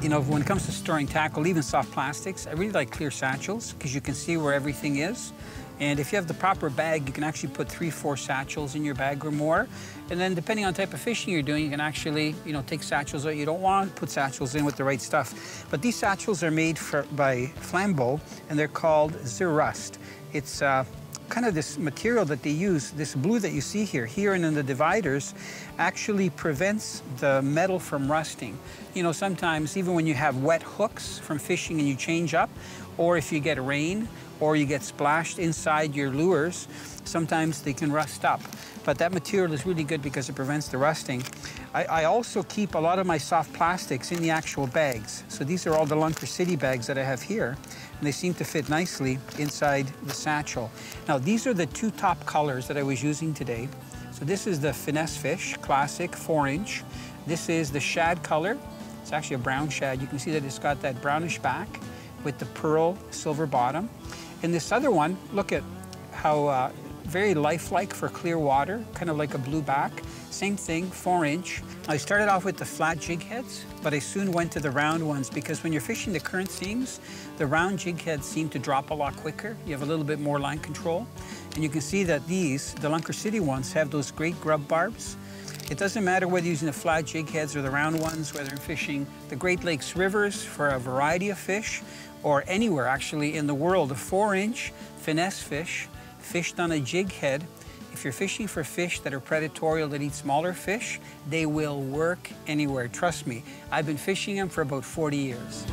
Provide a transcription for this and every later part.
You know, when it comes to storing tackle, even soft plastics, I really like clear satchels because you can see where everything is. And if you have the proper bag, you can actually put 3-4 satchels in your bag or more. And then depending on the type of fishing you're doing, you can actually, you know, take satchels that you don't want, put satchels in with the right stuff. But these satchels are made by Flambeau, and they're called Zerust. It's kind of this material that they use, this blue that you see here and in the dividers, actually prevents the metal from rusting. You know, sometimes even when you have wet hooks from fishing and you change up, or if you get rain, or you get splashed inside your lures, sometimes they can rust up. But that material is really good because it prevents the rusting. I also keep a lot of my soft plastics in the actual bags. So these are all the Lunker City bags that I have here, and they seem to fit nicely inside the satchel. Now, these are the 2 top colors that I was using today. So this is the Finesse Fish Classic 4-inch. This is the shad color. It's actually a brown shad. You can see that it's got that brownish back with the pearl silver bottom. And this other one, look at how very lifelike for clear water, kind of like a blue back. Same thing, 4-inch. I started off with the flat jig heads, but I soon went to the round ones because when you're fishing the current seams, the round jig heads seem to drop a lot quicker. You have a little bit more line control. And you can see that these, the Lunker City ones, have those great grub barbs. It doesn't matter whether you're using the flat jig heads or the round ones, whether you're fishing the Great Lakes rivers for a variety of fish, or anywhere actually in the world, a 4-inch finesse fish fished on a jig head. If you're fishing for fish that are predatory, that eat smaller fish, they will work anywhere. Trust me, I've been fishing them for about 40 years.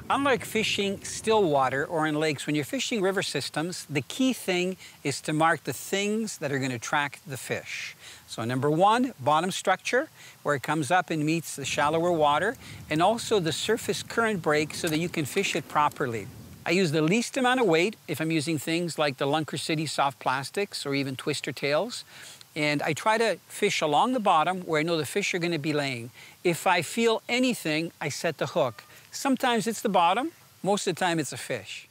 Unlike fishing still water or in lakes, when you're fishing river systems, the key thing is to mark the things that are going to attract the fish. So number 1, bottom structure, where it comes up and meets the shallower water, and also the surface current break so that you can fish it properly. I use the least amount of weight if I'm using things like the Lunker City soft plastics or even twister tails. And I try to fish along the bottom where I know the fish are going to be laying. If I feel anything, I set the hook. Sometimes it's the bottom, most of the time it's a fish.